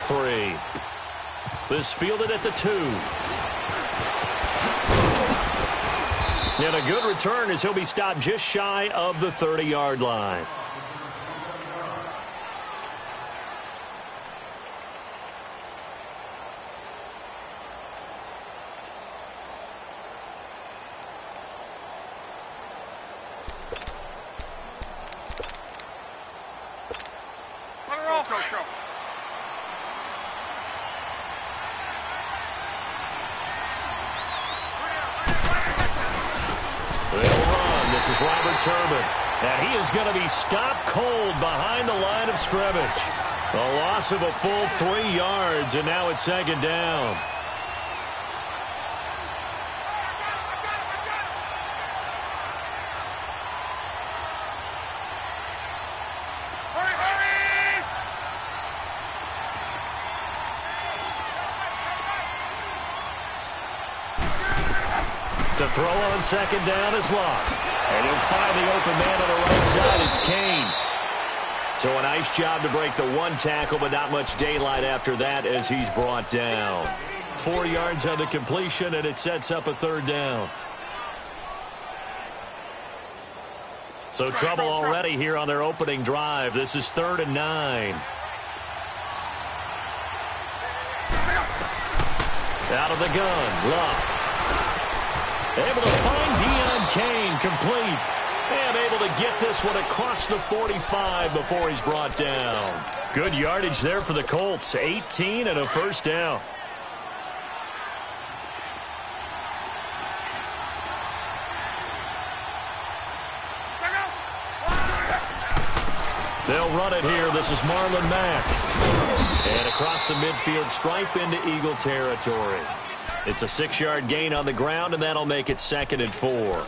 3. This fielded at the 2. And a good return as he'll be stopped just shy of the 30-yard line. This is Robert Turbin, and he is going to be stopped cold behind the line of scrimmage. A loss of a full 3 yards, and now it's second down. To throw on second down is Locke. And he'll find the open man on the right side. It's Kane. So a nice job to break the 1 tackle, but not much daylight after that as he's brought down. 4 yards on the completion, and it sets up a 3rd down. So trouble already here on their opening drive. This is 3rd and 9. Out of the gun, Locke. Able to find Deion Kane, complete. And able to get this one across the 45 before he's brought down. Good yardage there for the Colts. 18 and a 1st down. They'll run it here. This is Marlon Mack. And across the midfield stripe into Eagle territory. It's a 6-yard gain on the ground, and that'll make it 2nd and 4. All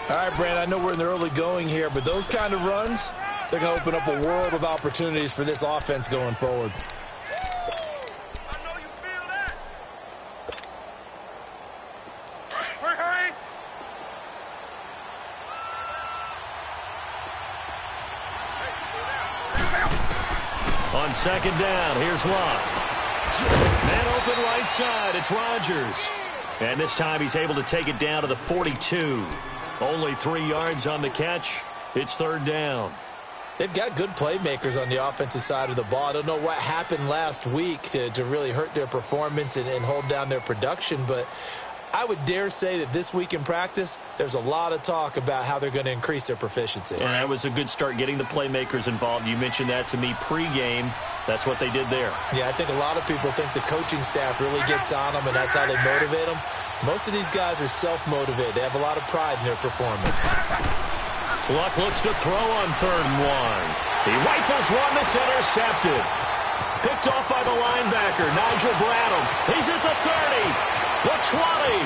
right, Brand, I know we're in the early going here, but those kind of runs, they're going to open up a world of opportunities for this offense going forward. On second down, here's Locke. Man open right side, it's Rodgers. And this time he's able to take it down to the 42. Only 3 yards on the catch. It's 3rd down. They've got good playmakers on the offensive side of the ball. I don't know what happened last week to really hurt their performance and hold down their production, but I would dare say that this week in practice, there's a lot of talk about how they're going to increase their proficiency. And that was a good start getting the playmakers involved. You mentioned that to me pregame. That's what they did there. Yeah, I think a lot of people think the coaching staff really gets on them, and that's how they motivate them. Most of these guys are self-motivated. They have a lot of pride in their performance. Luck looks to throw on 3rd and 1. He rifles one that's intercepted. Picked off by the linebacker, Nigel Bradham. He's at the 30, the 20.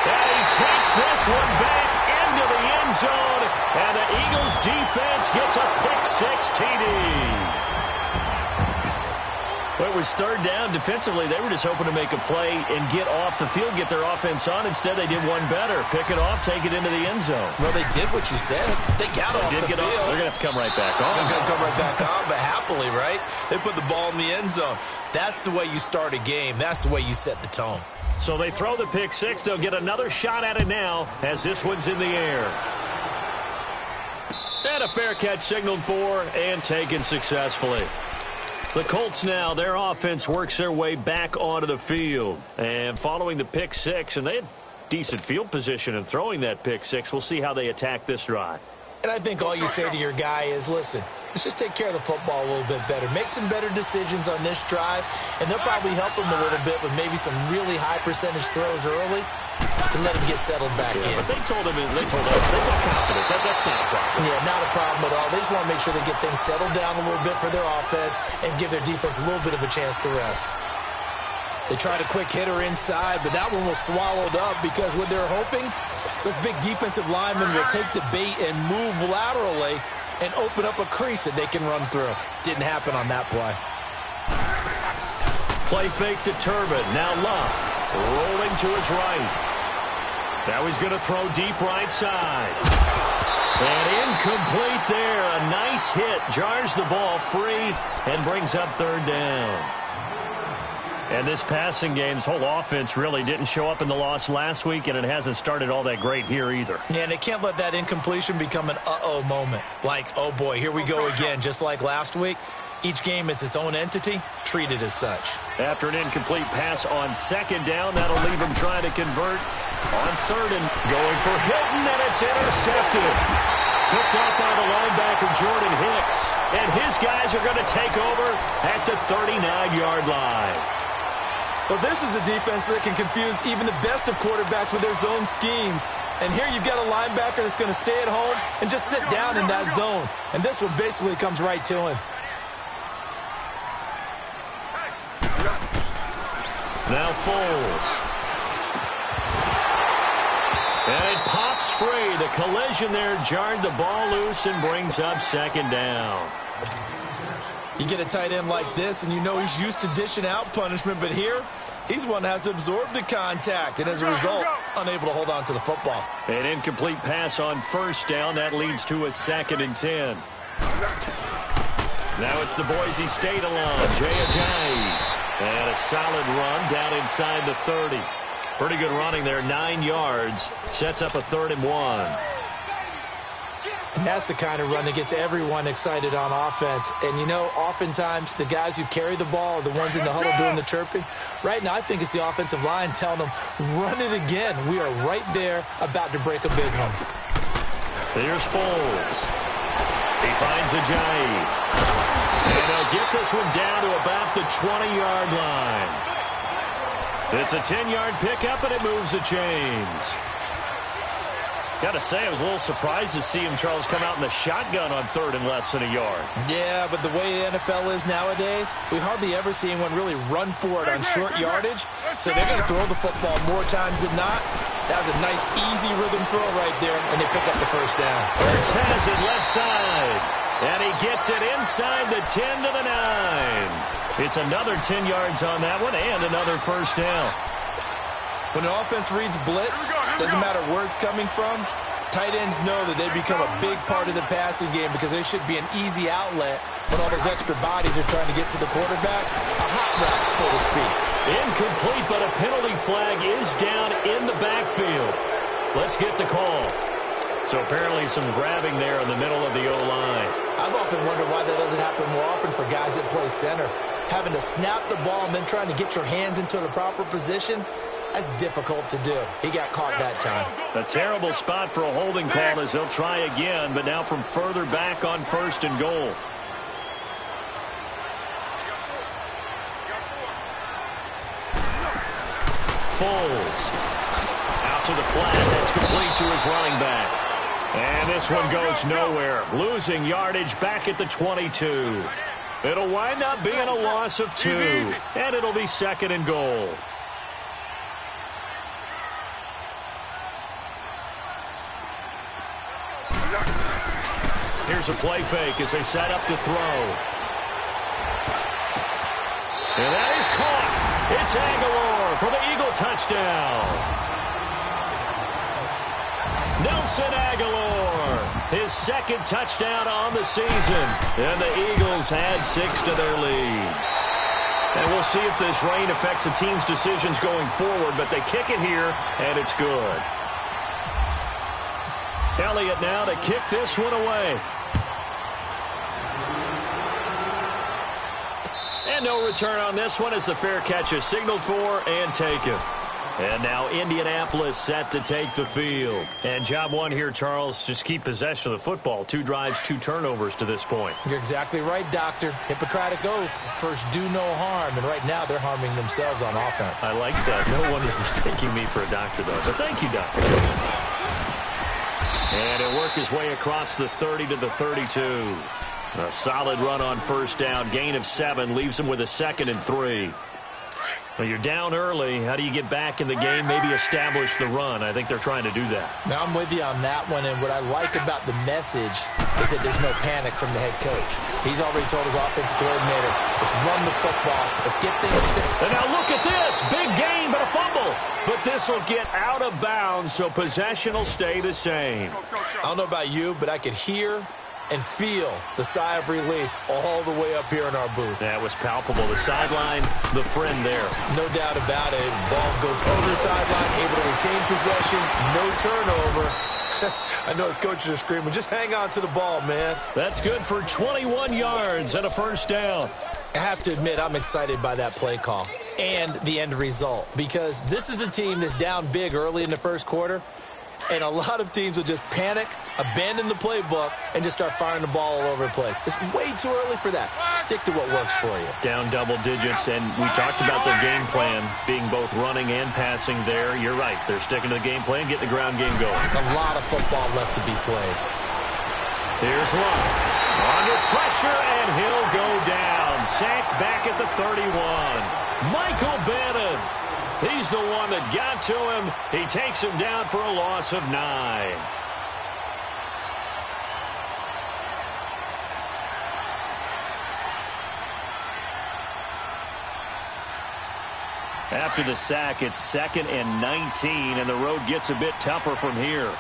And he takes this one back into the end zone. And the Eagles defense gets a pick-6 TD. Well, it was 3rd down. Defensively, they were just hoping to make a play and get off the field, get their offense on. Instead, they did one better. Pick it off, take it into the end zone. Well, they did what you said. They got off the field. They're going to have to come right back on. They're going to come right back on, but happily, right? They put the ball in the end zone. That's the way you start a game. That's the way you set the tone. So they throw the pick-6. They'll get another shot at it now as this one's in the air. And a fair catch signaled for and taken successfully. The Colts now, their offense works their way back onto the field. And following the pick-6, and they had decent field position in throwing that pick-6. We'll see how they attack this drive. And I think all you say to your guy is, listen, let's just take care of the football a little bit better. Make some better decisions on this drive, and they'll probably help him a little bit with maybe some really high percentage throws early to let him get settled back in. But they told us, they got confidence. That's not a problem. Yeah, not a problem at all. They just want to make sure they get things settled down a little bit for their offense and give their defense a little bit of a chance to rest. They tried a quick hitter inside, but that one was swallowed up because what they're hoping, those big defensive linemen will take the bait and move laterally and open up a crease that they can run through. Didn't happen on that play. Play fake to Turbin. Now Love rolling to his right. Now he's going to throw deep right side. And incomplete there. A nice hit. Jars the ball free and brings up third down. And this passing game's whole offense really didn't show up in the loss last week, and it hasn't started all that great here either. Yeah, and they can't let that incompletion become an uh-oh moment. Like, oh boy, here we go again, just like last week. Each game is its own entity, treated as such. After an incomplete pass on second down, that'll leave him trying to convert on third and going for Hilton, and it's intercepted. Picked off by the linebacker, Jordan Hicks. And his guys are going to take over at the 39-yard line. Well, this is a defense that can confuse even the best of quarterbacks with their zone schemes. And here you've got a linebacker that's going to stay at home and just sit down in that zone. And this one basically comes right to him. Now Foles. And it pops free. The collision there jarred the ball loose and brings up second down. You get a tight end like this, and you know he's used to dishing out punishment, but here, he's one that has to absorb the contact, and as a result, unable to hold on to the football. An incomplete pass on first down. That leads to a 2nd and 10. Now it's the Boise State alum, Jay Ajayi. And a solid run down inside the 30. Pretty good running there, 9 yards. Sets up a 3rd and 1. And that's the kind of run that gets everyone excited on offense. And, you know, oftentimes the guys who carry the ball are the ones in the huddle doing the chirping. Right now, I think it's the offensive line telling them, run it again. We are right there about to break a big one. Here's Foles. He finds Ajayi. And they'll get this one down to about the 20-yard line. It's a 10-yard pickup, and it moves the chains. Got to say, I was a little surprised to see him, Charles, come out in the shotgun on third and less than a yard. Yeah, but the way the NFL is nowadays, we hardly ever see anyone really run for it on short yardage. So they're going to throw the football more times than not. That was a nice, easy rhythm throw right there, and they pick up the first down. Hurts has it left side, and he gets it inside the 10 to the 9. It's another 10 yards on that one and another first down. When an offense reads blitz, doesn't matter where it's coming from, tight ends know that they become a big part of the passing game because they should be an easy outlet when all those extra bodies are trying to get to the quarterback. A hot route, so to speak. Incomplete, but a penalty flag is down in the backfield. Let's get the call. So apparently some grabbing there in the middle of the O-line. I've often wondered why that doesn't happen more often for guys that play center. Having to snap the ball and then trying to get your hands into the proper position, that's difficult to do. He got caught that time. A terrible spot for a holding call as they'll try again, but now from further back on 1st and goal. Foles. Out to the flat. That's complete to his running back. And this one goes nowhere. Losing yardage back at the 22. It'll wind up being a loss of 2. And it'll be 2nd and goal. Here's a play fake as they set up to throw. And that is caught. It's Aguilar for the Eagle touchdown. Nelson Aguilar, his 2nd touchdown on the season. And the Eagles add 6 to their lead. And we'll see if this rain affects the team's decisions going forward, but they kick it here, and it's good. Elliott now to kick this one away. And no return on this one as the fair catch is signaled for and taken. And now Indianapolis set to take the field. And job one here, Charles, just keep possession of the football. 2 drives, 2 turnovers to this point. You're exactly right, Doctor. Hippocratic oath. First, do no harm. And right now, they're harming themselves on offense. I like that. No one is mistaking me for a doctor, though. But thank you, Doctor. And he'll work his way across the 30 to the 32. A solid run on first down. Gain of 7 leaves him with a 2nd and 3. Well, you're down early. How do you get back in the game, maybe establish the run? I think they're trying to do that. Now, I'm with you on that one, and what I like about the message is that there's no panic from the head coach. He's already told his offensive coordinator, let's run the football, let's get things set. And now look at this. Big gain, but a fumble. But this will get out of bounds, so possession will stay the same. I don't know about you, but I could hear and feel the sigh of relief all the way up here in our booth. That was palpable. The sideline, the friend there. No doubt about it. Ball goes over the sideline, able to retain possession, no turnover. I know his coaches are screaming, just hang on to the ball, man. That's good for 21 yards and a first down. I have to admit, I'm excited by that play call and the end result, because this is a team that's down big early in the first quarter, and a lot of teams will just panic, abandon the playbook, and just start firing the ball all over the place. It's way too early for that. Stick to what works for you. Down double digits, and we talked about their game plan being both running and passing there. You're right. They're sticking to the game plan, getting the ground game going. A lot of football left to be played. Here's Luck. Under pressure, and he'll go down. Sacked back at the 31. Michael Bannon. He's the one that got to him. He takes him down for a loss of 9. After the sack, it's 2nd and 19, and the road gets a bit tougher from here.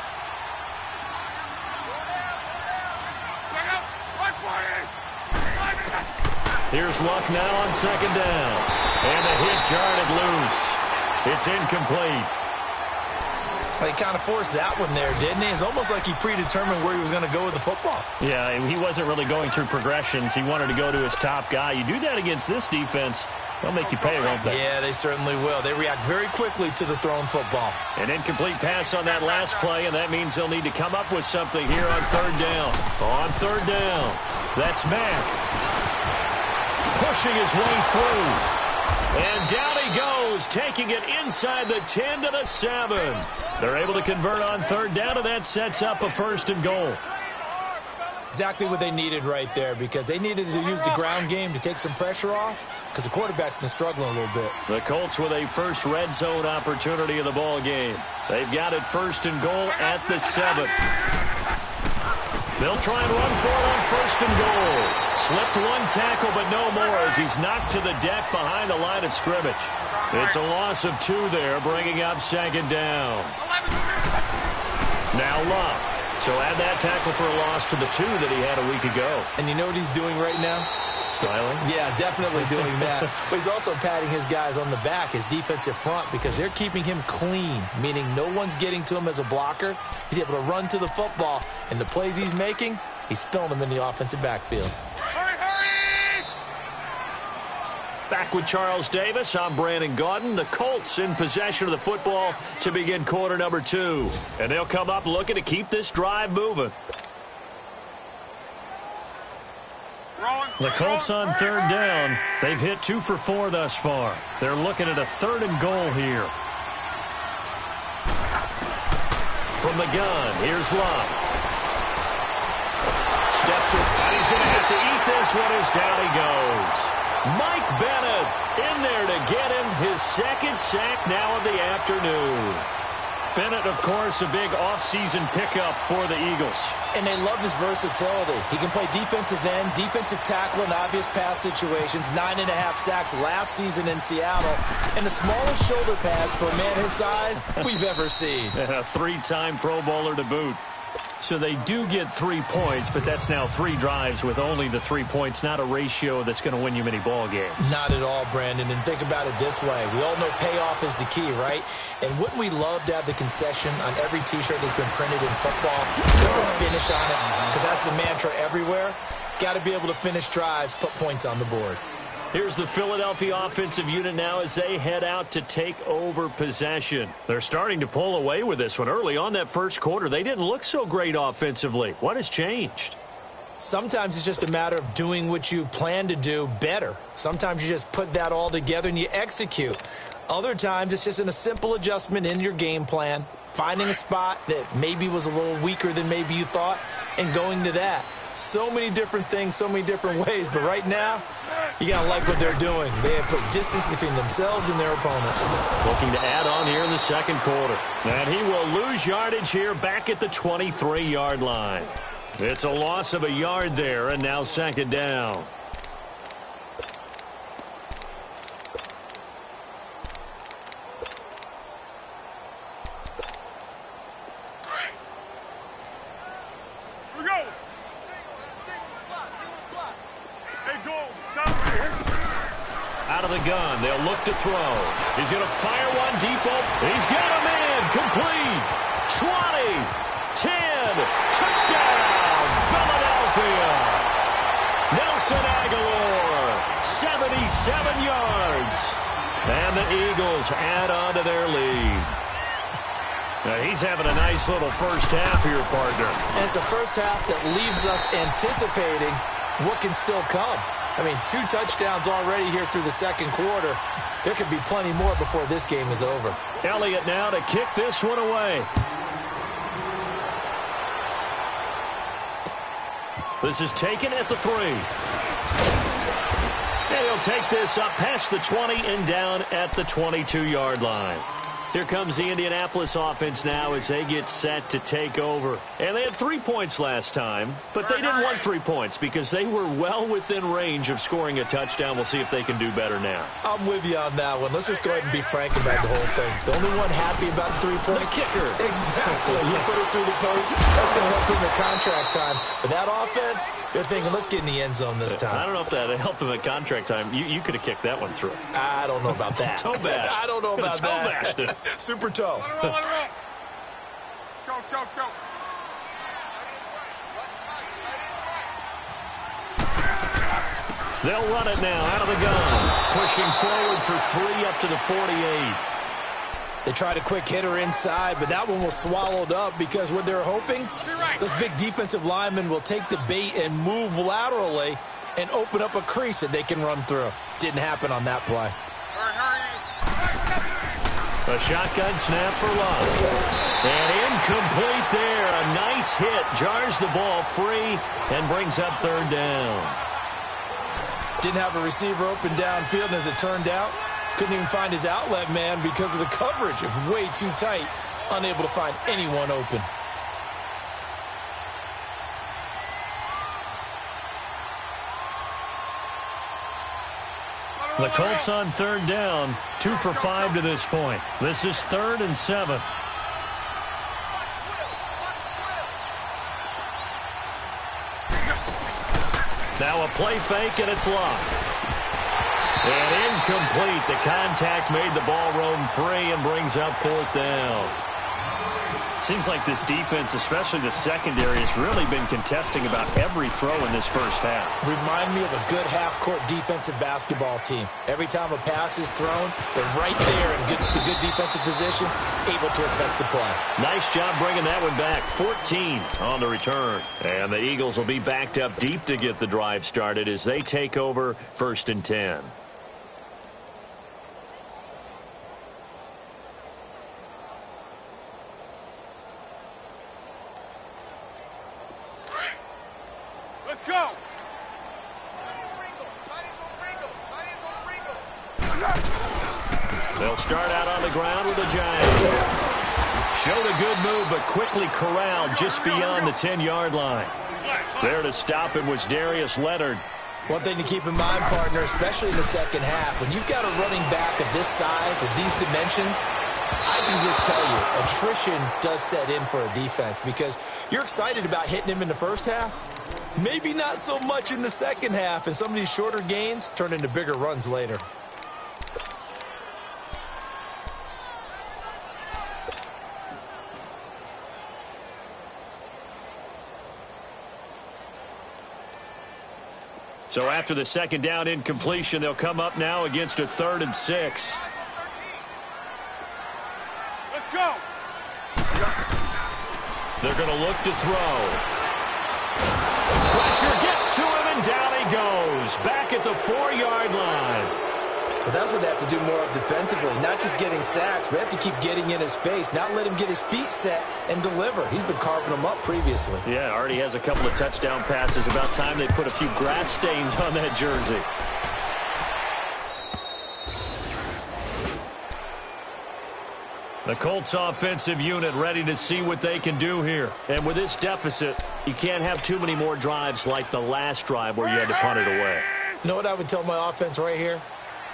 Here's Luck now on 2nd down. And the hit jarred it loose. It's incomplete. He kind of forced that one there, didn't he? It's almost like he predetermined where he was going to go with the football. Yeah, he wasn't really going through progressions. He wanted to go to his top guy. You do that against this defense, they'll make you pay, won't they? Yeah, they certainly will. They react very quickly to the thrown football. An incomplete pass on that last play, and that means they'll need to come up with something here on 3rd down. On 3rd down, that's Mack. Pushing his way through. And down he goes, taking it inside the 10 to the 7. They're able to convert on 3rd down, and that sets up a 1st and goal. Exactly what they needed right there, because they needed to use the ground game to take some pressure off, because the quarterback's been struggling a little bit. The Colts with a first red zone opportunity of the ball game. They've got it 1st and goal at the 7. They'll try and run for it on 1st and goal. Slipped one tackle, but no more as he's knocked to the deck behind the line of scrimmage. It's a loss of 2 there, bringing up 2nd down. Now Luck. So add that tackle for a loss to the 2 that he had a week ago. And you know what he's doing right now? Smiling? Yeah, definitely doing that. But he's also patting his guys on the back, his defensive front, because they're keeping him clean, meaning no one's getting to him as a blocker. He's able to run to the football, and the plays he's making, he's spilling them in the offensive backfield. Back with Charles Davis, I'm Brandon Gaudin. The Colts in possession of the football to begin quarter number 2. And they'll come up looking to keep this drive moving. The Colts on 3rd down. They've hit 2 for 4 thus far. They're looking at a 3rd and goal here. From the gun, here's Luck. Steps it, and he's going to have to eat this one as down he goes. Mike Bennett in there to get him his 2nd sack now of the afternoon. Bennett, of course, a big offseason pickup for the Eagles. And they love his versatility. He can play defensive end, defensive tackle in obvious pass situations, 9.5 sacks last season in Seattle, and the smallest shoulder pads for a man his size we've ever seen. And a 3-time Pro Bowler to boot. So they do get 3 points, but that's now 3 drives with only the 3 points, not a ratio that's going to win you many ball games. Not at all, Brandon. And think about it this way. We all know payoff is the key, right? And wouldn't we love to have the concession on every T-shirt that's been printed in football? Just let's finish on it, because that's the mantra everywhere. Got to be able to finish drives, put points on the board. Here's the Philadelphia offensive unit now as they head out to take over possession. They're starting to pull away with this one. Early on that first quarter, they didn't look so great offensively. What has changed? Sometimes it's just a matter of doing what you plan to do better. Sometimes you just put that all together and you execute. Other times it's just in a simple adjustment in your game plan, finding a spot that maybe was a little weaker than maybe you thought, and going to that. So many different things, so many different ways. But right now, you got to like what they're doing. They have put distance between themselves and their opponent. Looking to add on here in the second quarter. And he will lose yardage here back at the 23-yard line. It's a loss of a yard there, and now second down. Out of the gun, they'll look to throw. He's going to fire one deep open. He's got him in. Complete. 20. 10. Touchdown. Philadelphia. Nelson Aguilar. 77 yards. And the Eagles add on to their lead. Now he's having a nice little first half here, partner. And it's a first half that leaves us anticipating what can still come. I mean, 2 touchdowns already here through the second quarter. There could be plenty more before this game is over. Elliott now to kick this one away. This is taken at the 3. And he'll take this up past the 20 and down at the 22-yard line. Here comes the Indianapolis offense now as they get set to take over. And they had 3 points last time, but they didn't want 3 points because they were well within range of scoring a touchdown. We'll see if they can do better now. I'm with you on that one. Let's just go ahead and be frank about the whole thing. The only one happy about the 3-point? The kicker. Exactly. You put it through the post. That's going to help him at contract time. But that offense, they're thinking, let's get in the end zone this time. I don't know if that helped him at contract time. You could have kicked that one through. I don't know about that. Toe bash. I don't know about toe that. Bashed it. Super toe. Let it roll, let it roll. Go. They'll run it now out of the gun. Pushing forward for 3 up to the 48. They tried a quick hitter inside, but that one was swallowed up because what they're hoping, those big defensive linemen will take the bait and move laterally and open up a crease that they can run through. Didn't happen on that play. A shotgun snap for Love. And incomplete there. A nice hit. Jars the ball free and brings up third down. Didn't have a receiver open downfield, and as it turned out, couldn't even find his outlet man because of the coverage. It was way too tight. Unable to find anyone open. The Colts on third down, 2 for 5 to this point. This is 3rd and 7. Now a play fake, and it's locked. And incomplete. The contact made the ball roam free and brings up 4th down. Seems like this defense, especially the secondary, has really been contesting about every throw in this first half. Remind me of a good half-court defensive basketball team. Every time a pass is thrown, they're right there in good defensive position, able to affect the play. Nice job bringing that one back. 14 on the return. And the Eagles will be backed up deep to get the drive started as they take over 1st and 10. Go! They'll start out on the ground with a giant. Showed a good move, but quickly corralled just beyond the 10-yard line. There to stop him was Darius Leonard. One thing to keep in mind, partner, especially in the second half, when you've got a running back of this size, of these dimensions, I can just tell you, attrition does set in for a defense because you're excited about hitting him in the first half. Maybe not so much in the second half, and some of these shorter gains turn into bigger runs later. So after the second down incompletion, they'll come up now against a 3rd and 6. Let's go! They're going to look to throw. Pressure gets to him, and down he goes. Back at the 4-yard line. But that's what they have to do more of defensively, not just getting sacks, but they have to keep getting in his face, not let him get his feet set and deliver. He's been carving them up previously. Yeah, already has a couple of touchdown passes. About time they put a few grass stains on that jersey. The Colts offensive unit ready to see what they can do here. And with this deficit, you can't have too many more drives like the last drive where you had to punt it away. You know what I would tell my offense right here?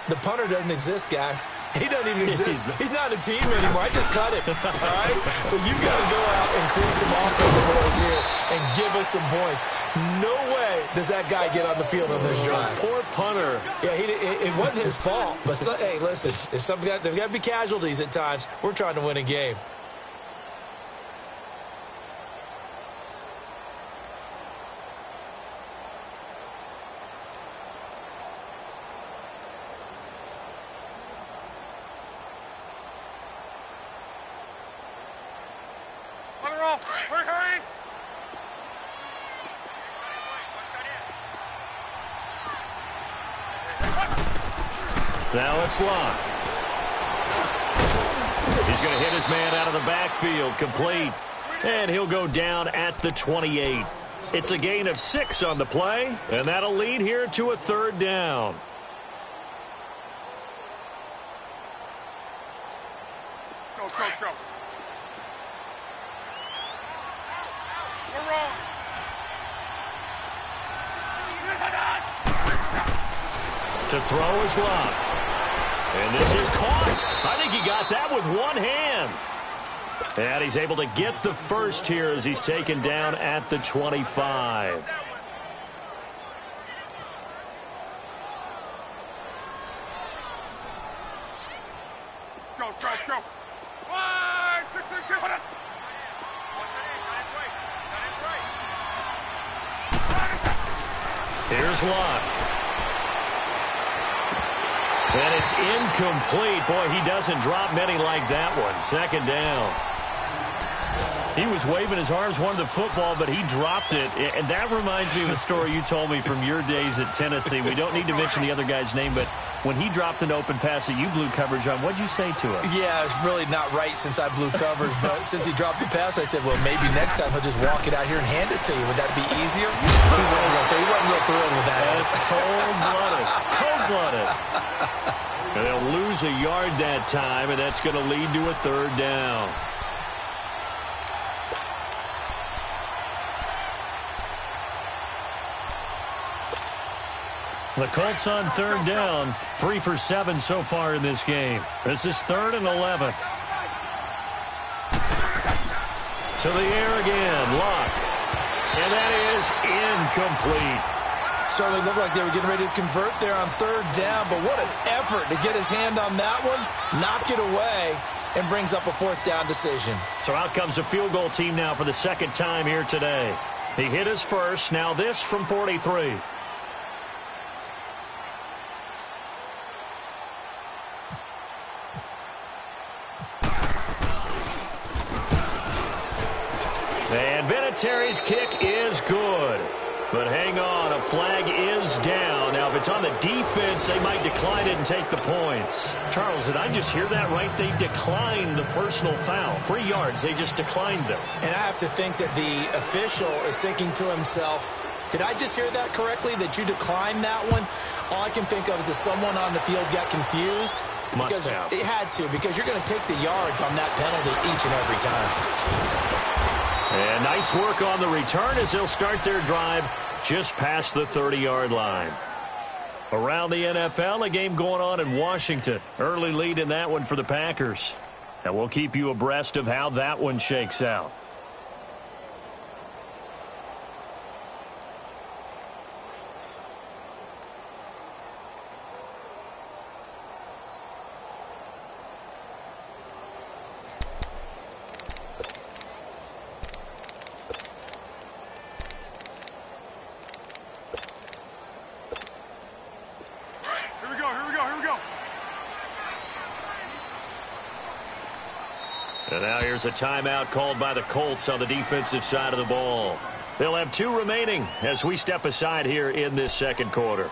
The punter doesn't exist, guys. He doesn't even exist. He's not a team anymore. I just cut him. All right? So you've got to go out and create some offense for us here and give us some points. No way does that guy get on the field on this drive. Poor punter. Yeah, it wasn't his fault. But, hey, listen, there's got to be casualties at times. We're trying to win a game. Now it's Locke. He's going to hit his man out of the backfield, complete. And he'll go down at the 28. It's a gain of 6 on the play, and that'll lead here to a 3rd down. Go. We're wrong. To throw is Locke. And this is caught. I think he got that with one hand. And he's able to get the first here as he's taken down at the 25. Go. 1, 16, 2, hold it. Here's Locke. And it's incomplete. Boy, he doesn't drop many like that one. 2nd down. He was waving his arms, wanted the football, but he dropped it. And that reminds me of a story you told me from your days at Tennessee. We don't need to mention the other guy's name, but when he dropped an open pass that you blew coverage on, what'd you say to him? Yeah, it's really not right since I blew coverage, but since he dropped the pass, I said, well, maybe next time he'll just walk it out here and hand it to you. Would that be easier? He wasn't real thrilled with that. That's cold-blooded. Cold-blooded. And they'll lose a yard that time, and that's going to lead to a 3rd down. The Colts on 3rd down, 3 for 7 so far in this game. This is 3rd and 11. To the air again, Locke. And that is incomplete. Certainly looked like they were getting ready to convert there on 3rd down, but what an effort to get his hand on that one, knock it away, and brings up a 4th down decision. So out comes a field goal team now for the 2nd time here today. He hit his first, now this from 43. And Vinatieri's kick is good. But hang on, a flag is down. Now, if it's on the defense, they might decline it and take the points. Charles, did I just hear that right? They declined the personal foul. 3 yards, they just declined them. And I have to think that the official is thinking to himself, did I just hear that correctly, that you declined that one? All I can think of is that someone on the field got confused. Must have. It had to, because you're going to take the yards on that penalty each and every time. And nice work on the return as they'll start their drive just past the 30-yard line. Around the NFL, a game going on in Washington. Early lead in that one for the Packers. And we'll keep you abreast of how that one shakes out. And now here's a timeout called by the Colts on the defensive side of the ball. They'll have 2 remaining as we step aside here in this 2nd quarter.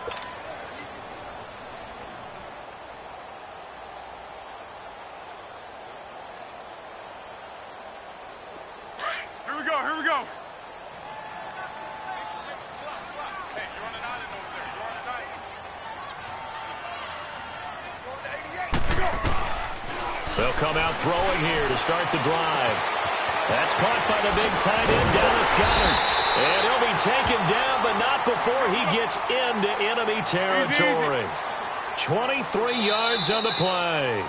They'll come out throwing here to start the drive. That's caught by the big tight end, Dallas Goedert. And he'll be taken down, but not before he gets into enemy territory. 23 yards on the play.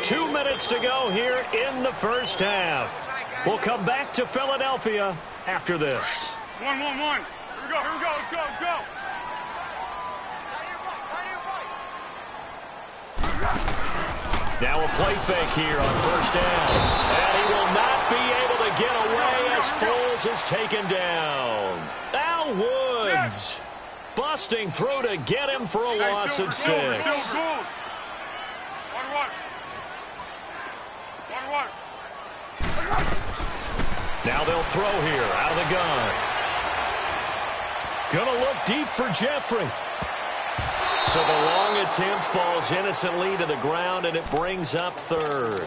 2 minutes to go here in the first half. We'll come back to Philadelphia after this. 1-1-1. Here we go. Let's go. Now a play fake here on first down. And he will not be able to get away as Foles is taken down. Al Woods busting through to get him for a loss of 6. Now they'll throw here out of the gun. Gonna look deep for Jeffrey. So the long attempt falls innocently to the ground, and it brings up third.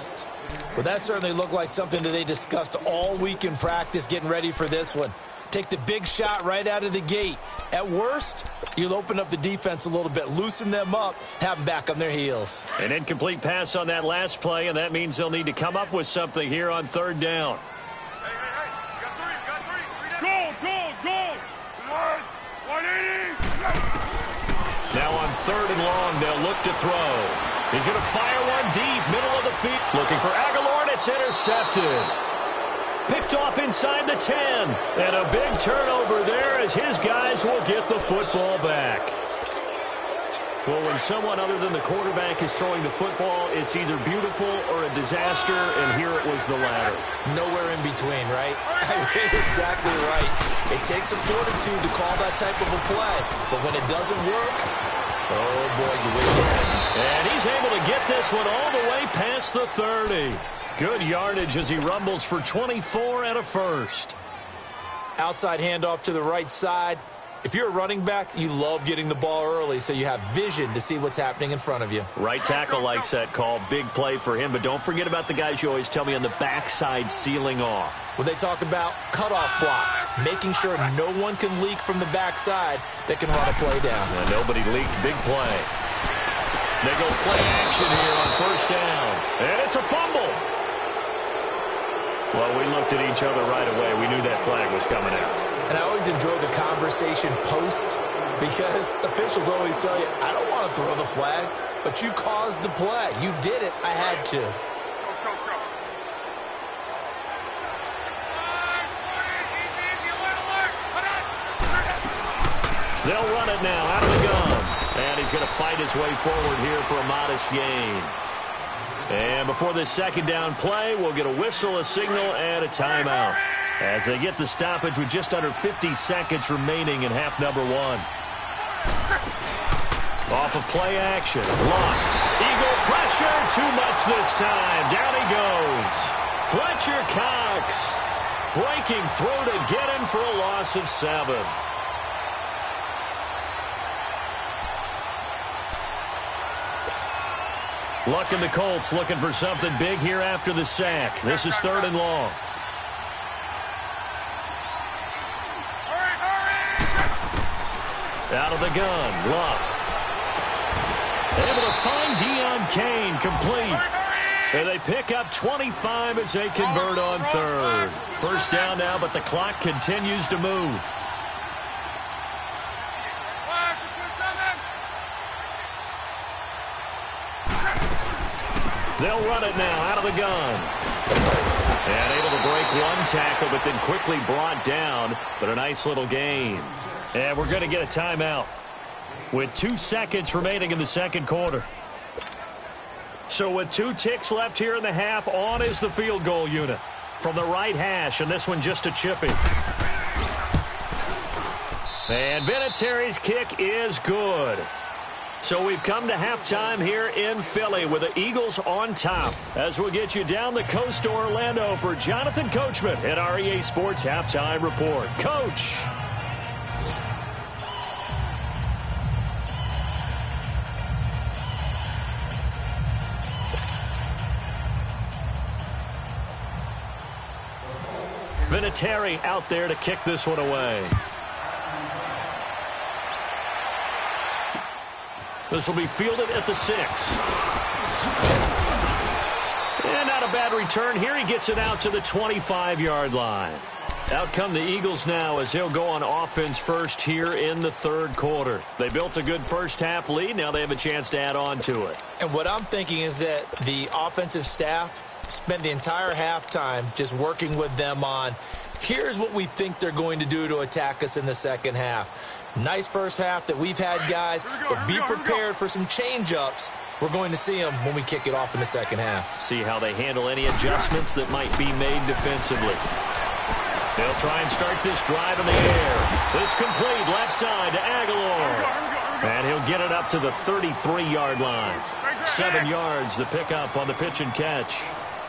Well, that certainly looked like something that they discussed all week in practice getting ready for this one. Take the big shot right out of the gate. At worst, you'll open up the defense a little bit, loosen them up, have them back on their heels. An incomplete pass on that last play, and that means they'll need to come up with something here on third down. Goal. 180. Now on third and long, they'll look to throw. He's going to fire one deep, middle of the field. Looking for Aguilar, and it's intercepted. Picked off inside the 10. And a big turnover there as his guys will get the football back. So when someone other than the quarterback is throwing the football, it's either beautiful or a disaster, and here it was the latter. Nowhere in between, right? Exactly right. It takes some fortitude to call that type of a play, but when it doesn't work, oh boy, you wish you hadn't. And he's able to get this one all the way past the 30. Good yardage as he rumbles for 24 and a first. Outside handoff to the right side. If you're a running back, you love getting the ball early so you have vision to see what's happening in front of you. Right tackle likes that call. Big play for him, but don't forget about the guys you always tell me on the backside sealing off. Well, they talk about cutoff blocks, making sure no one can leak from the backside that can run a play down. And nobody leaked. Big play. They go play action here on first down. And it's a fumble. Well, we looked at each other right away. We knew that flag was coming out. And I always enjoy the conversation post because officials always tell you, I don't want to throw the flag, but you caused the play. You did it. I had to. Let's go. They'll run it now out of the gun. And he's going to fight his way forward here for a modest gain. And before this second down play, we'll get a whistle, a signal, and a timeout as they get the stoppage with just under 50 seconds remaining in half number 1. Off of play action. Block. Eagle pressure. Too much this time. Down he goes. Fletcher Cox breaking through to get him for a loss of 7. Luck in the Colts looking for something big here after the sack. This is third and long. Out of the gun, Luck. Able to find Deion Kane, complete. And they pick up 25 as they convert on third. First down now, but the clock continues to move. They'll run it now out of the gun. And able to break one tackle, but then quickly brought down. But a nice little gain. And we're going to get a timeout with 2 seconds remaining in the second quarter. So with 2 ticks left here in the half, on is the field goal unit from the right hash, and this one just a chipping. And Vinatieri's kick is good. So we've come to halftime here in Philly with the Eagles on top. As we'll get you down the coast to Orlando for Jonathan Coachman at our EA Sports Halftime Report. Coach. Vinatieri out there to kick this one away. This will be fielded at the 6. And not a bad return here. He gets it out to the 25-yard line. Out come the Eagles now as they'll go on offense first here in the third quarter. They built a good first-half lead. Now they have a chance to add on to it. And what I'm thinking is that the offensive staff spend the entire halftime just working with them on, here's what we think they're going to do to attack us in the second half. Nice first half that we've had, guys, but be prepared for some change-ups. We're going to see them when we kick it off in the second half. See how they handle any adjustments that might be made defensively. They'll try and start this drive in the air. This complete left side to Aguilar. And he'll get it up to the 33-yard line. 7 yards the pickup on the pitch and catch.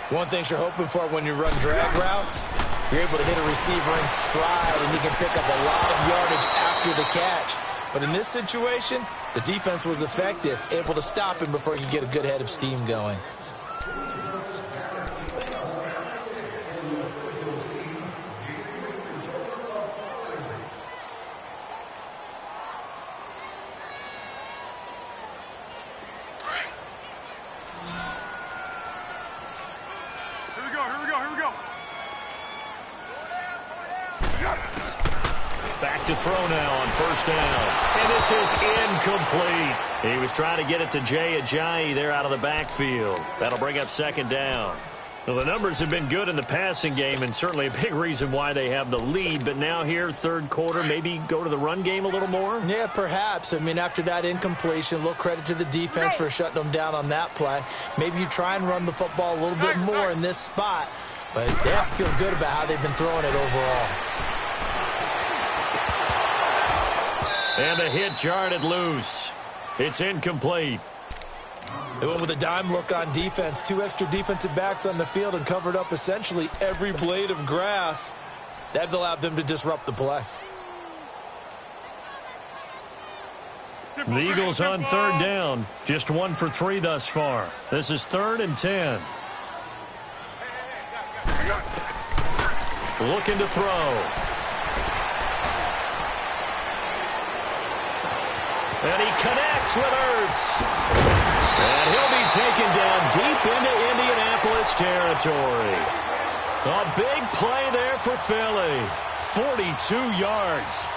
One thing you're hoping for when you run drag routes, you're able to hit a receiver in stride, and you can pick up a lot of yardage after the catch. But in this situation, the defense was effective, able to stop him before he could get a good head of steam going. Back to throw now on first down. And this is incomplete. He was trying to get it to Jay Ajayi there out of the backfield. That'll bring up second down. Well, the numbers have been good in the passing game and certainly a big reason why they have the lead. But now here, third quarter, maybe go to the run game a little more? Yeah, perhaps. I mean, after that incompletion, a little credit to the defense for shutting them down on that play. Maybe you try and run the football a little bit more in this spot. But they have to feel good about how they've been throwing it overall. And the hit jarred it loose. It's incomplete. They went with a dime look on defense. 2 extra defensive backs on the field and covered up essentially every blade of grass. That allowed them to disrupt the play. The Eagles on third down. Just 1 for 3 thus far. This is 3rd and 10. Looking to throw. And he connects with Ertz. And he'll be taken down deep into Indianapolis territory. A big play there for Philly. 42 yards.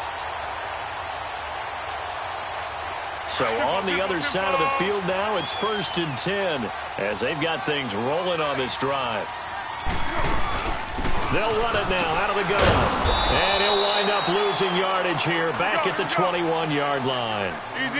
So on the other side of the field now, it's 1st and 10 as they've got things rolling on this drive. They'll run it now out of the gun. And he'll wind up losing yardage here back at the 21-yard line.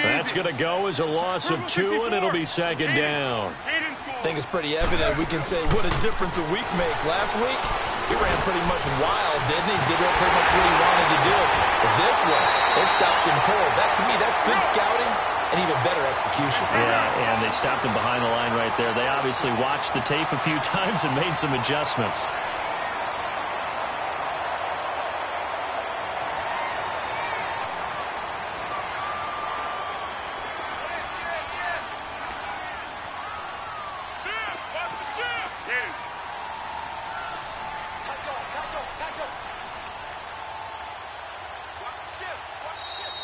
That's going to go as a loss of 2, and it'll be second down. I think it's pretty evident. We can say what a difference a week makes. Last week, he ran pretty much wild, didn't he? Did pretty much what he wanted to do. But this one, they stopped him cold. That, to me, that's good scouting and even better execution. Yeah, and they stopped him behind the line right there. They obviously watched the tape a few times and made some adjustments.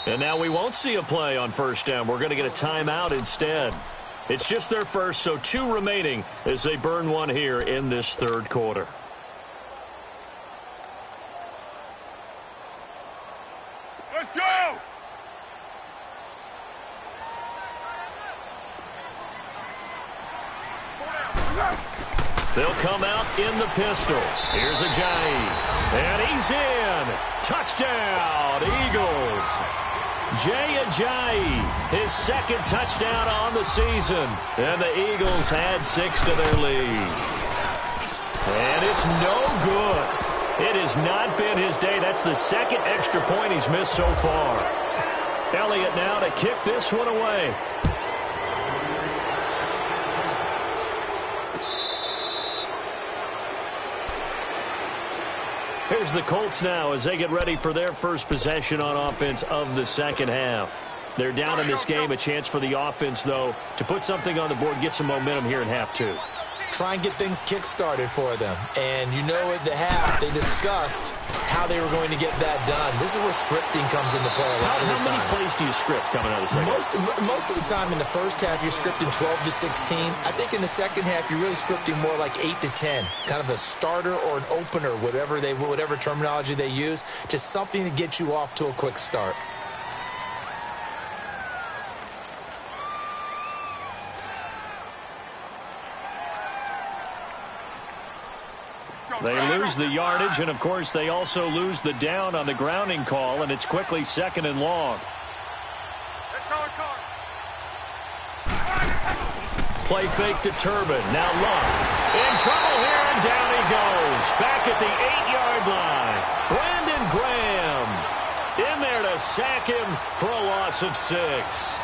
And now we won't see a play on first down. We're going to get a timeout instead. It's just their first, so 2 remaining as they burn one here in this third quarter. Let's go! They'll come out in the pistol. Here's Ajayi. And he's in. Touchdown, Eagles. Jay Ajayi, his 2nd touchdown on the season. And the Eagles had 6 to their lead. And it's no good. It has not been his day. That's the 2nd extra point he's missed so far. Elliott now to kick this one away. Here's the Colts now as they get ready for their first possession on offense of the second half. They're down in this game. A chance for the offense, though, to put something on the board, get some momentum here in half 2. try and get things kick-started for them. And you know at the half, they discussed how they were going to get that done. This is where scripting comes into play a lot of the time. How many plays do you script coming out of the second half? Most of the time in the first half, you're scripting 12 to 16. I think in the second half, you're really scripting more like 8 to 10. Kind of a starter or an opener, whatever terminology they use. Just something to get you off to a quick start. They lose the yardage, and, of course, they also lose the down on the grounding call, and it's quickly 2nd and long. Play fake to Turbin. Now Luck. In trouble here, and down he goes. Back at the 8-yard line. Brandon Graham in there to sack him for a loss of 6.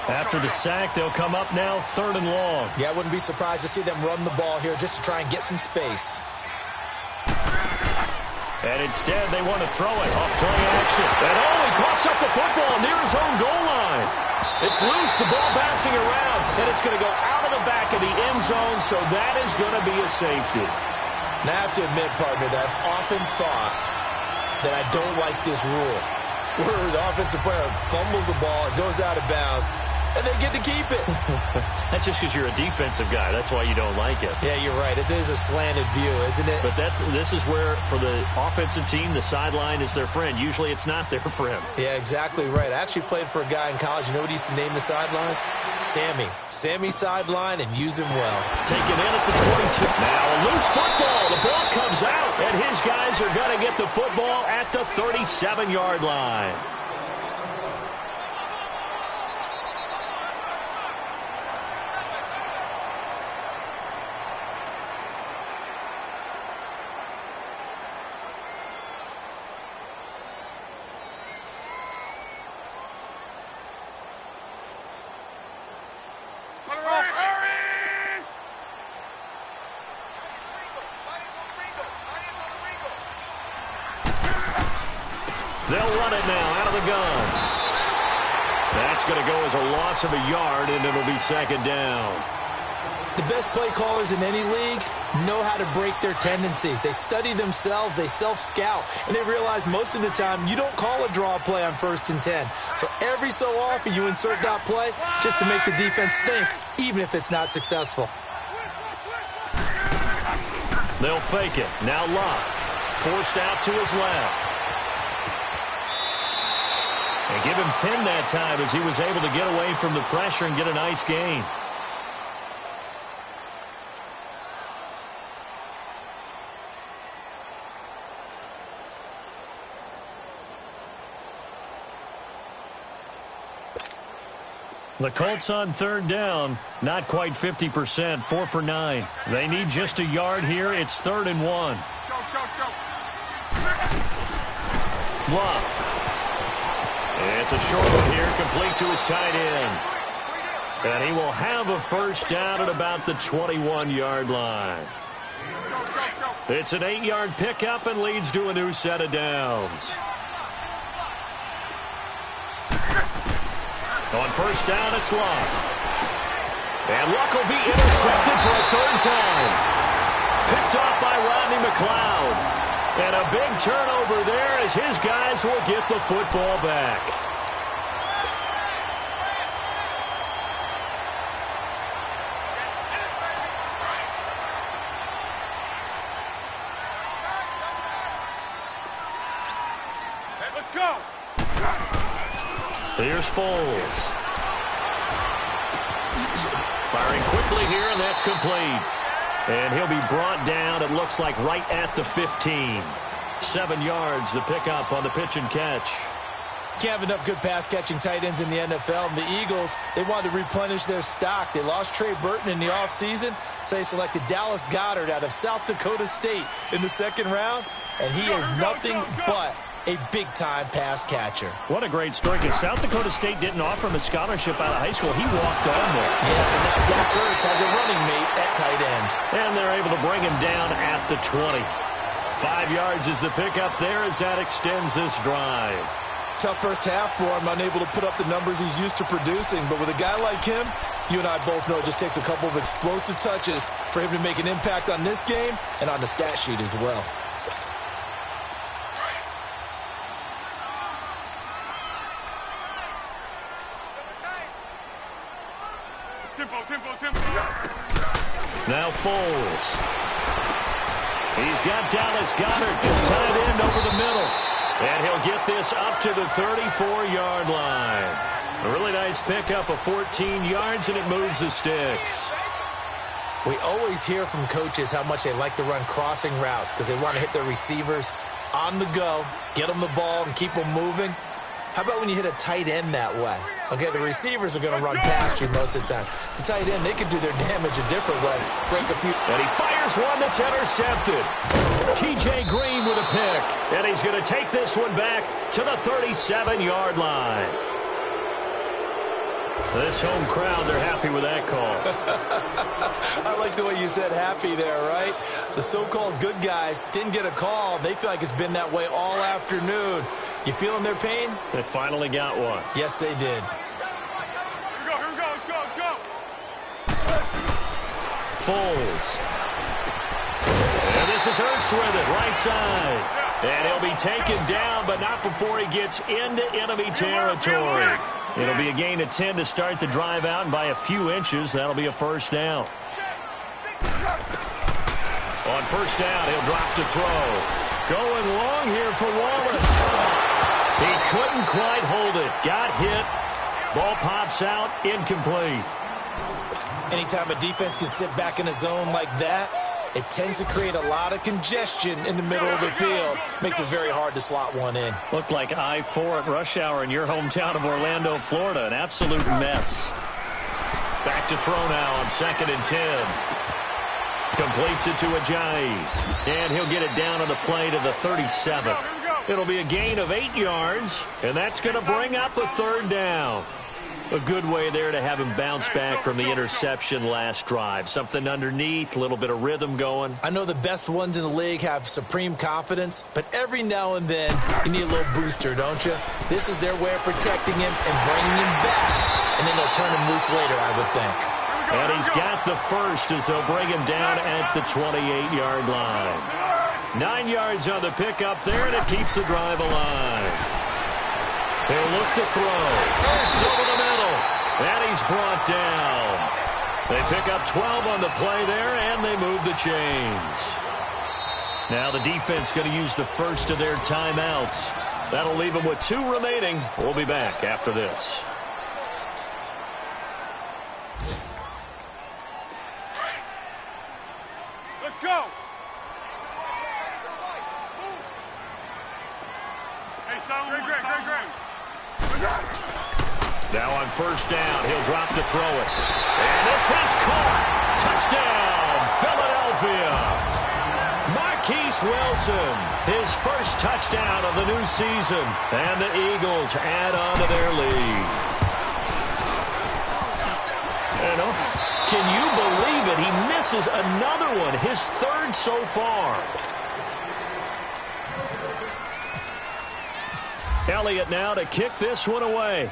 After the sack, they'll come up now 3rd and long. Yeah, I wouldn't be surprised to see them run the ball here just to try and get some space. And instead, they want to throw it off play action. And he coughs up the football near his own goal line. It's loose, the ball bouncing around, and it's going to go out of the back of the end zone, so that is going to be a safety. Now, I have to admit, partner, that I've often thought that I don't like this rule, where the offensive player fumbles the ball, it goes out of bounds, and they get to keep it. That's just because you're a defensive guy. That's why you don't like it. Yeah, you're right. It is a slanted view, isn't it? But this is where, for the offensive team, the sideline is their friend. Usually it's not their friend. Yeah, exactly right. I actually played for a guy in college. You know what he used to name the sideline? Sammy. Sammy sideline, and use him well. Taken in at the 22. Now a loose football. The ball comes out, and his guys are going to get the football at the 37-yard line. They'll run it now out of the gun. That's going to go as a loss of a yard, and it'll be 2nd down. The best play callers in any league know how to break their tendencies. They study themselves, they self-scout, and they realize most of the time you don't call a draw play on 1st and 10. So every so often you insert that play just to make the defense think, even if it's not successful. They'll fake it. Now Luck. Forced out to his left. And give him 10 that time as he was able to get away from the pressure and get a nice gain. The Colts on 3rd down, not quite 50%, 4 for 9. They need just a yard here. It's 3rd and 1. Luck. It's a short one here, complete to his tight end. And he will have a first down at about the 21-yard line. It's an 8-yard pickup and leads to a new set of downs. On first down, it's Luck. And Luck will be intercepted for a 3rd time. Picked off by Rodney McLeod. And a big turnover there as his guys will get the football back. Let's go. Here's Foles. Firing quickly here, and that's complete. And he'll be brought down, it looks like, right at the 15. 7 yards, the pickup on the pitch and catch. Can't have enough good pass-catching tight ends in the NFL. And the Eagles, they wanted to replenish their stock. They lost Trey Burton in the offseason, so they selected Dallas Goedert out of South Dakota State in the 2nd round. And he is nothing but a big-time pass catcher. What a great story, because South Dakota State didn't offer him a scholarship out of high school. He walked on there. Yes, and now Zach Ertz has a running mate at tight end. And they're able to bring him down at the 20. 5 yards is the pickup there as that extends this drive. Tough first half for him, unable to put up the numbers he's used to producing. But with a guy like him, you and I both know it just takes a couple of explosive touches for him to make an impact on this game and on the stat sheet as well. Tempo. Now Foles. He's got Dallas Goedert, his tight end, over the middle. And he'll get this up to the 34-yard line. A really nice pickup of 14 yards, and it moves the sticks. We always hear from coaches how much they like to run crossing routes because they want to hit their receivers on the go, get them the ball, and keep them moving. How about when you hit a tight end that way? Okay, the receivers are going to run past you most of the time. The tight end, they can do their damage a different way. Break a few. And he fires one that's intercepted. T.J. Green with a pick. And he's going to take this one back to the 37-yard line. This home crowd, they're happy with that call. I like the way you said happy there, right? The so-called good guys didn't get a call. They feel like it's been that way all afternoon. You feeling their pain? They finally got one. Yes, they did. Here we go. Let's go. Foles. And this is Ertz with it, right side. And he'll be taken down, but not before he gets into enemy territory. It'll be a gain of 10 to start the drive out, and by a few inches, that'll be a first down. On first down, he'll drop to throw. Going long here for Wallace. He couldn't quite hold it. Got hit. Ball pops out, incomplete. Anytime a defense can sit back in a zone like that, it tends to create a lot of congestion in the middle of the field. Makes it very hard to slot one in. Looked like I-4 at rush hour in your hometown of Orlando, Florida. An absolute mess. Back to throw now on 2nd and 10. Completes it to Ajayi. And he'll get it down on the play to the 37. It'll be a gain of 8 yards, and that's going to bring up a third down. A good way there to have him bounce back from the interception last drive. Something underneath, a little bit of rhythm going. I know the best ones in the league have supreme confidence, but every now and then you need a little booster, don't you? This is their way of protecting him and bringing him back, and then they'll turn him loose later, I would think. And he's got the first as they'll bring him down at the 28-yard line. 9 yards on the pickup there, and it keeps the drive alive. He'll look to throw. Ertz over the middle. And he's brought down. They pick up 12 on the play there, and they move the chains. Now the defense going to use the first of their timeouts. That'll leave them with 2 remaining. We'll be back after this. Let's go. Hey, son. Great. Now on first down, he'll drop to throw it. And this is caught. Touchdown, Philadelphia. Marquise Wilson, his first touchdown of the new season. And the Eagles add on to their lead. Can you believe it? He misses another one, his third so far. Elliott now to kick this one away.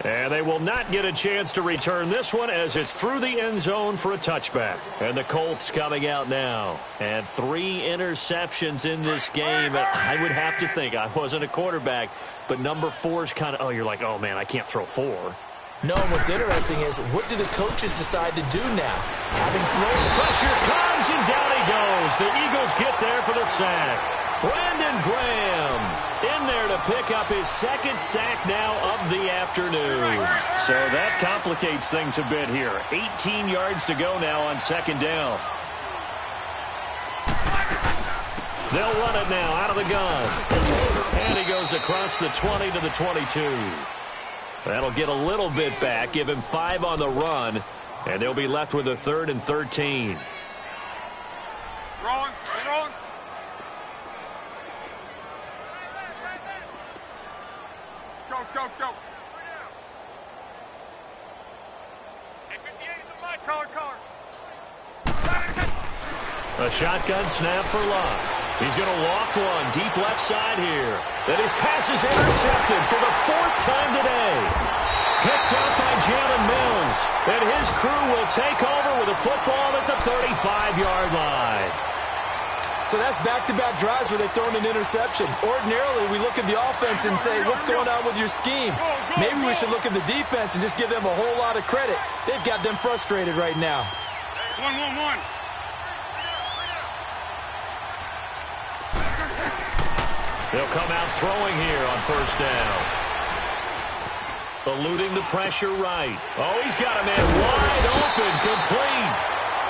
And they will not get a chance to return this one as it's through the end zone for a touchback. And the Colts coming out now. And 3 interceptions in this game. I would have to think, I wasn't a quarterback, but number 4 is kind of, you're like, oh man, I can't throw 4. No, what's interesting is, what do the coaches decide to do now? Having thrown, pressure comes, and down he goes. The Eagles get there for the sack. Brandon Graham in there to pick up his 2nd sack now of the afternoon. So that complicates things a bit here. 18 yards to go now on 2nd down. They'll run it now out of the gun. And he goes across the 20 to the 22. That'll get a little bit back, give him 5 on the run, and they'll be left with a 3rd and 13. Rolling. Let's go. Hey, 58 is a mic. Color. A shotgun snap for Luck. He's going to loft one deep left side here. Then his pass is intercepted for the 4th time today. Picked up by Jalen Mills. And his crew will take over with a football at the 35-yard line. So that's back-to-back drives where they've thrown an interception. Ordinarily, we look at the offense and say, what's going on with your scheme? Maybe we should look at the defense and just give them a whole lot of credit. They've got them frustrated right now. 1-1-1. They'll come out throwing here on 1st down. Eluding the pressure right. Oh, he's got a man wide open, complete.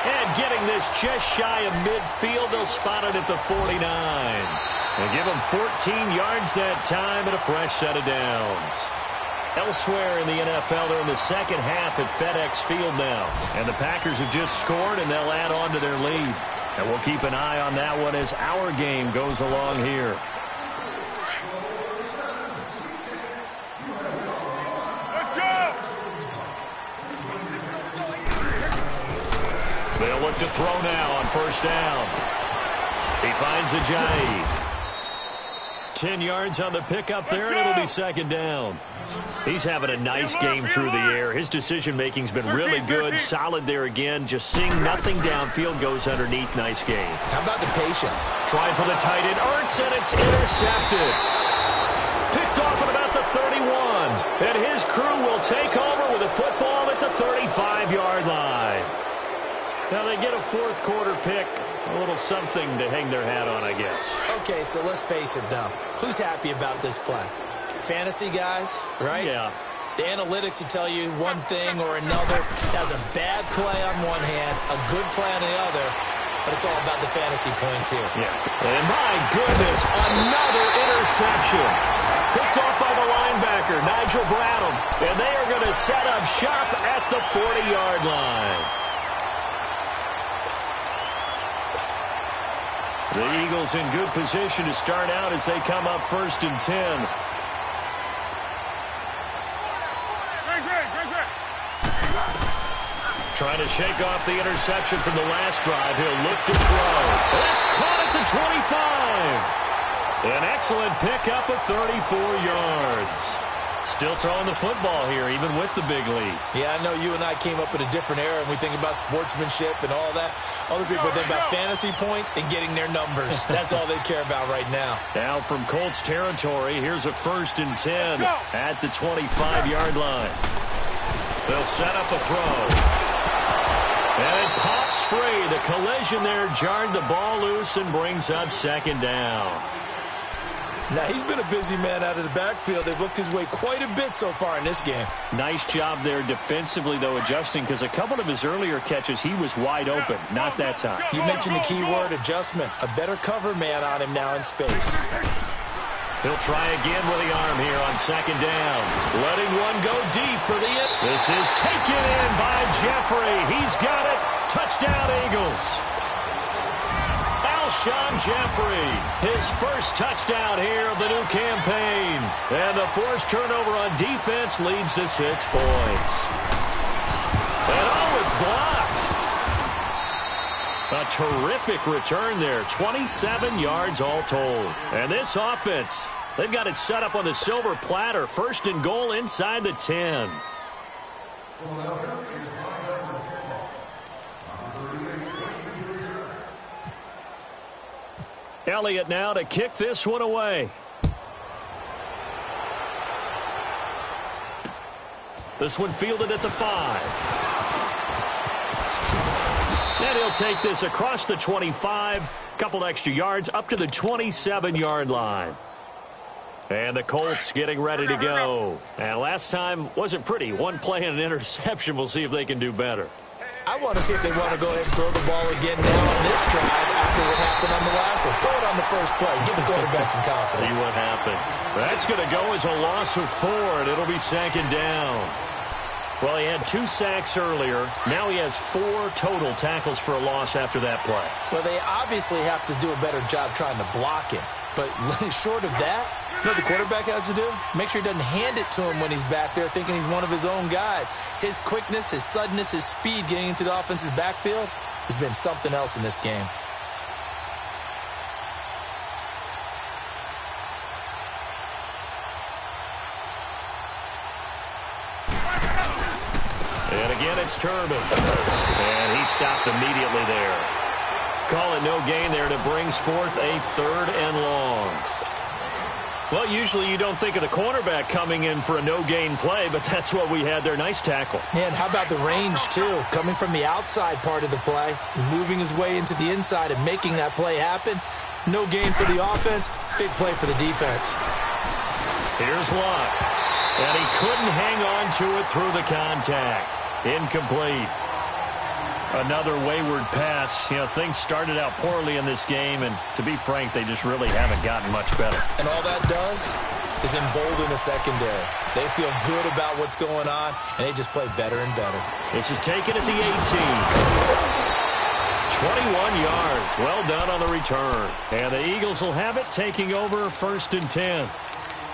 And getting this just shy of midfield, they'll spot it at the 49. And give them 14 yards that time and a fresh set of downs. Elsewhere in the NFL, they're in the second half at FedEx Field now. And the Packers have just scored, and they'll add on to their lead. And we'll keep an eye on that one as our game goes along here. They'll look to throw now on 1st down. He finds Ajayi. 10 yards on the pickup there, and it'll be 2nd down. He's having a nice game through the air. His decision-making's been really good, solid there again. Just seeing nothing downfield goes underneath. Nice game. How about the patience? Trying for the tight end, Ertz, and it's intercepted. Picked off at about the 31. And his crew will take over with a football at the 35-yard line. Now they get a 4th quarter pick, a little something to hang their hat on, I guess. Okay, so let's face it, though. Who's happy about this play? Fantasy guys, right? Yeah. The analytics will tell you one thing or another. That's a bad play on one hand, a good play on the other, but it's all about the fantasy points here. Yeah. And my goodness, another interception. Picked off by the linebacker, Nigel Bradham. And they are going to set up shop at the 40-yard line. The Eagles in good position to start out as they come up 1st and 10. Trying to shake off the interception from the last drive. He'll look to throw. That's caught at the 25. An excellent pickup of 34 yards. Still throwing the football here, even with the big lead. Yeah, I know you and I came up in a different era, and we think about sportsmanship and all that. Other people think about fantasy points and getting their numbers. That's all they care about right now. Now from Colts territory, here's a 1st and 10 at the 25-yard line. They'll set up a throw. And it pops free. The collision there jarred the ball loose and brings up 2nd down. Now, he's been a busy man out of the backfield. They've looked his way quite a bit so far in this game. Nice job there defensively, though, adjusting, because a couple of his earlier catches, he was wide open. Not that time. You mentioned the key word, adjustment. A better cover man on him now in space. He'll try again with the arm here on 2nd down. Letting one go deep for the end. This is taken in by Jeffrey. He's got it. Touchdown, Eagles. Alshon Jeffrey, his 1st touchdown here of the new campaign. And the forced turnover on defense leads to 6 points. And oh, it's blocked. A terrific return there. 27 yards all told. And this offense, they've got it set up on the silver platter. 1st and goal inside the 10. Elliott now to kick this one away. This one fielded at the 5. And he'll take this across the 25. Couple extra yards up to the 27-yard line. And the Colts getting ready to go. And last time wasn't pretty. One play and an interception. We'll see if they can do better. I want to see if they want to go ahead and throw the ball again now on this drive after what happened on the last one. Throw it on the first play. Give the quarterback some confidence. See what happens. That's going to go as a loss of 4, and it'll be 2nd down. Well, he had 2 sacks earlier. Now he has 4 total tackles for a loss after that play. Well, they obviously have to do a better job trying to block him. But short of that, you know what the quarterback has to do? Make sure he doesn't hand it to him when he's back there thinking he's one of his own guys. His quickness, his suddenness, his speed getting into the offense's backfield has been something else in this game. It's Turbin. And he stopped immediately there. Call it no gain there, and it brings forth a 3rd and long. Well, usually you don't think of the cornerback coming in for a no-gain play, but that's what we had there. Nice tackle. Yeah, and how about the range, too? Coming from the outside part of the play, moving his way into the inside and making that play happen. No gain for the offense, big play for the defense. Here's Luck. And he couldn't hang on to it through the contact. Incomplete. Another wayward pass. You know, things started out poorly in this game, and to be frank, they just really haven't gotten much better. And all that does is embolden the secondary. They feel good about what's going on, and they just play better and better. This is taken at the 18. 21 yards. Well done on the return. And the Eagles will have it, taking over 1st and 10.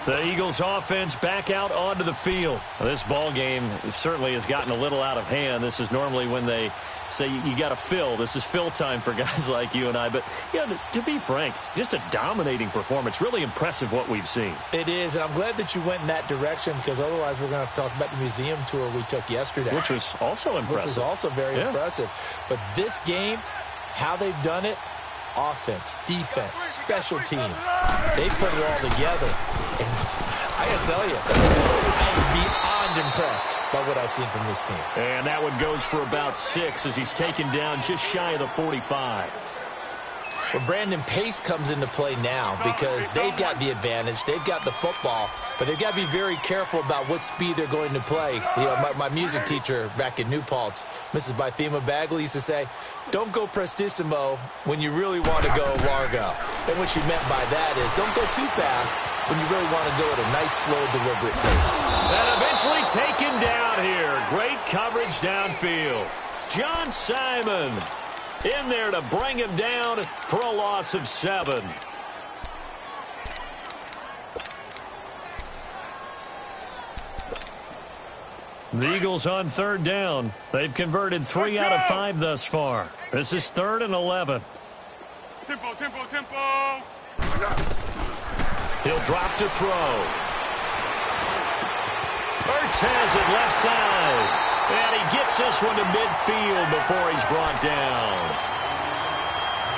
The Eagles offense back out onto the field. This ball game certainly has gotten a little out of hand. This is normally when they say you got to fill. This is fill time for guys like you and I. But, yeah, to be frank, just a dominating performance. Really impressive what we've seen. It is, and I'm glad that you went in that direction, because otherwise we're going to have to talk about the museum tour we took yesterday. Which was also impressive. Which was also very impressive. But this game, how they've done it, offense, defense, special teams, they put it all together. And I got to tell you, I am beyond impressed by what I've seen from this team. And that one goes for about 6 as he's taken down just shy of the 45. Well, Brandon, pace comes into play now because they've got the advantage. They've got the football, but they've got to be very careful about what speed they're going to play. You know, my music teacher back in New Paltz, Mrs. Bythema Bagley, used to say, don't go prestissimo when you really want to go largo. And what she meant by that is don't go too fast when you really want to go at a nice, slow, deliberate pace. And eventually taken down here. Great coverage downfield. John Simon in there to bring him down for a loss of 7. The Eagles on 3rd down. They've converted 3 out of 5 thus far. This is 3rd and 11. Tempo, tempo, tempo. He'll drop to throw. Ertz has it left side. And he gets this one to midfield before he's brought down.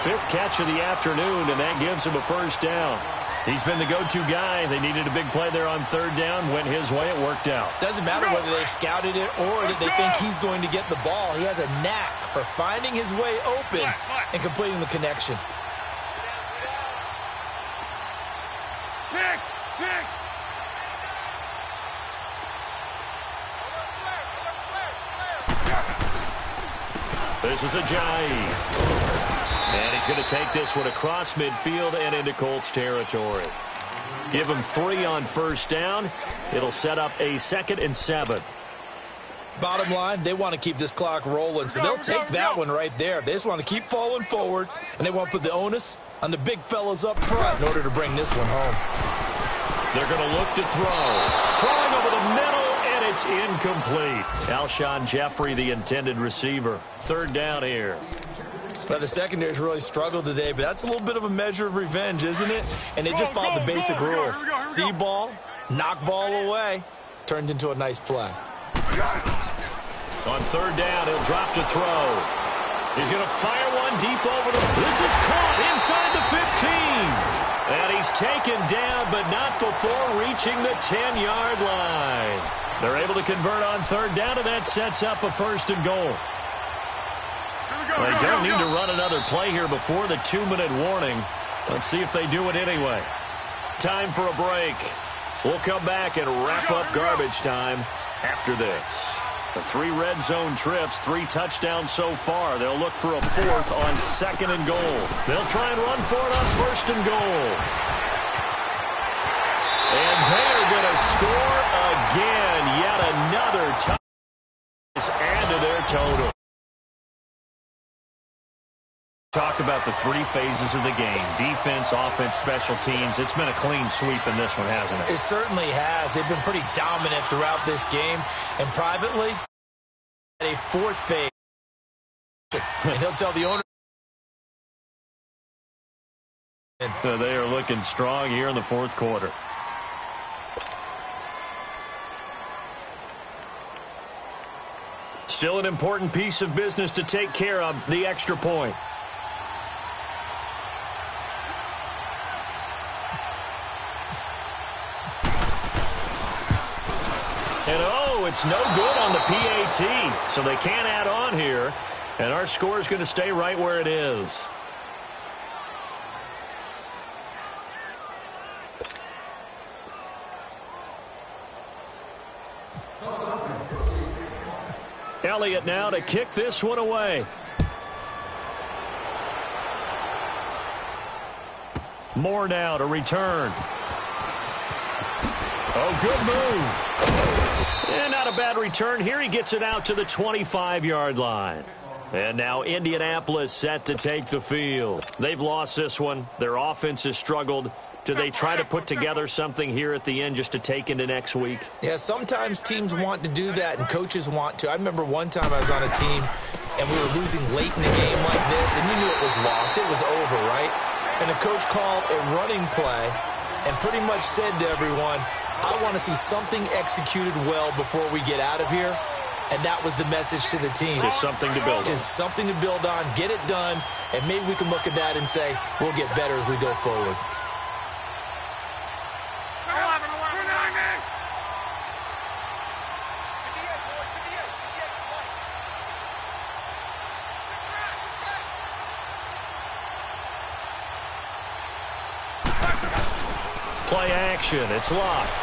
5th catch of the afternoon, and that gives him a 1st down. He's been the go-to guy. They needed a big play there on 3rd down. Went his way. It worked out. Doesn't matter whether they've scouted it or that they think he's going to get the ball. He has a knack for finding his way open and completing the connection. Kick, kick. This is Ajayi. And he's going to take this one across midfield and into Colts territory. Give him 3 on 1st down. It'll set up a 2nd and 7. Bottom line, they want to keep this clock rolling, so they'll take that one right there. They just want to keep falling forward, and they want to put the onus on the big fellas up front in order to bring this one home. They're going to look to throw. Throwing over the middle, and it's incomplete. Alshon Jeffrey, the intended receiver. 3rd down here. Well, the secondary's really struggled today, but that's a little bit of a measure of revenge, isn't it? And they just followed the basic rules. See ball, knock ball away. Turned into a nice play. On 3rd down, he'll drop to throw. He's going to fire one deep over the... This is caught inside the 15. And he's taken down, but not before reaching the 10-yard line. They're able to convert on 3rd down, and that sets up a 1st and goal. They don't need to run another play here before the 2-minute warning. Let's see if they do it anyway. Time for a break. We'll come back and wrap up garbage time after this. The 3 red zone trips, 3 touchdowns so far. They'll look for a 4th on 2nd and goal. They'll try and run for it on 1st and goal. And they're going to score again. Yet another touchdown add to their total. Talk about the 3 phases of the game. Defense, offense, special teams. It's been a clean sweep in this one, hasn't it? It certainly has. They've been pretty dominant throughout this game. And privately, a 4th phase. And he'll tell the owner. They are looking strong here in the 4th quarter. Still an important piece of business to take care of, the extra point. And oh, it's no good on the PAT, so they can't add on here. And our score is going to stay right where it is. Elliott now to kick this one away. Moore now to return. Oh, good move. And not a bad return here. He gets it out to the 25-yard line. And now Indianapolis set to take the field. They've lost this one. Their offense has struggled. Do they try to put together something here at the end just to take into next week? Yeah, sometimes teams want to do that and coaches want to. I remember one time I was on a team and we were losing late in the game like this, and you knew it was lost. It was over, right? And the coach called a running play and pretty much said to everyone, I want to see something executed well before we get out of here. And that was the message to the team. Just something to build on. Just something to build on, get it done, and maybe we can look at that and say, we'll get better as we go forward. Play action. It's locked.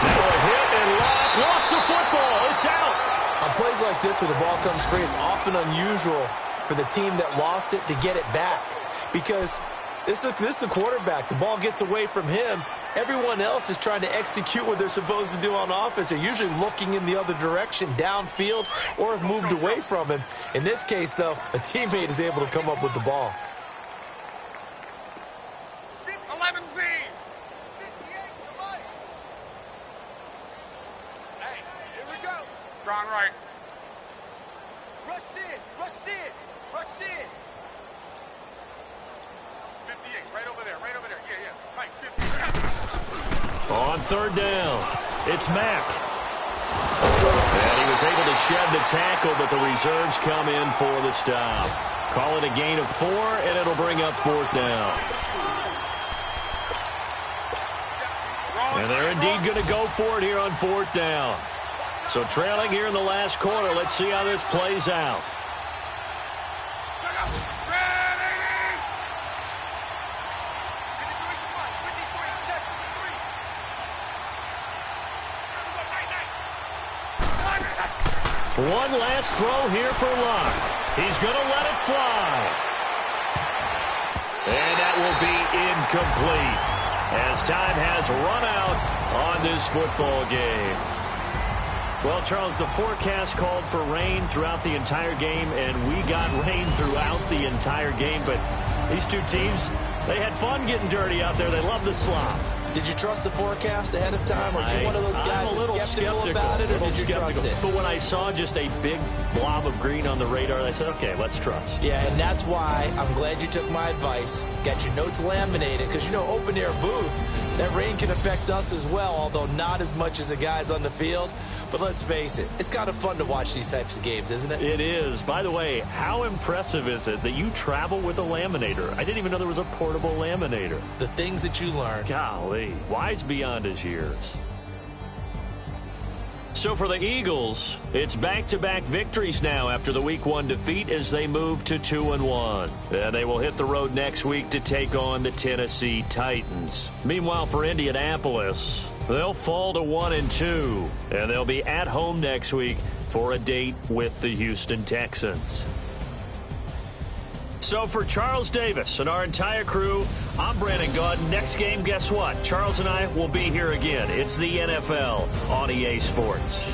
Now a hit and locked. Lost the football. It's out. On plays like this where the ball comes free, it's often unusual for the team that lost it to get it back. Because this is a quarterback. The ball gets away from him. Everyone else is trying to execute what they're supposed to do on offense. They're usually looking in the other direction, downfield, or have moved away from him. In this case, though, a teammate is able to come up with the ball. 11Z. Hey, here we go. Strong right. Rush in, rush in, rush in. 58, right over there, right over there. Yeah, yeah, right, 58. On third down, it's Mack. And he was able to shed the tackle, but the reserves come in for the stop. Call it a gain of 4, and it'll bring up fourth down. And they're indeed going to go for it here on fourth down. So trailing here in the last quarter. Let's see how this plays out. One last throw here for Luck. He's going to let it fly. And that will be incomplete, as time has run out on this football game. Well, Charles, the forecast called for rain throughout the entire game, and we got rain throughout the entire game. But these two teams, they had fun getting dirty out there. They love the slop. Did you trust the forecast ahead of time? Are you one of those guys that's skeptical about it, or did you trust it? But when I saw just a big blob of green on the radar, I said, okay, let's trust. Yeah, and that's why I'm glad you took my advice. Got your notes laminated, because, you know, open-air booth, that rain can affect us as well, although not as much as the guys on the field. But let's face it, it's kind of fun to watch these types of games, isn't it? It is. By the way, how impressive is it that you travel with a laminator? I didn't even know there was a portable laminator. The things that you learn. Golly, wise beyond his years. So for the Eagles, it's back-to-back victories now after the Week 1 defeat as they move to 2-1. And they will hit the road next week to take on the Tennessee Titans. Meanwhile, for Indianapolis, they'll fall to 1-2, and they'll be at home next week for a date with the Houston Texans. So for Charles Davis and our entire crew, I'm Brandon Gaudin. Next game, guess what? Charles and I will be here again. It's the NFL on EA Sports.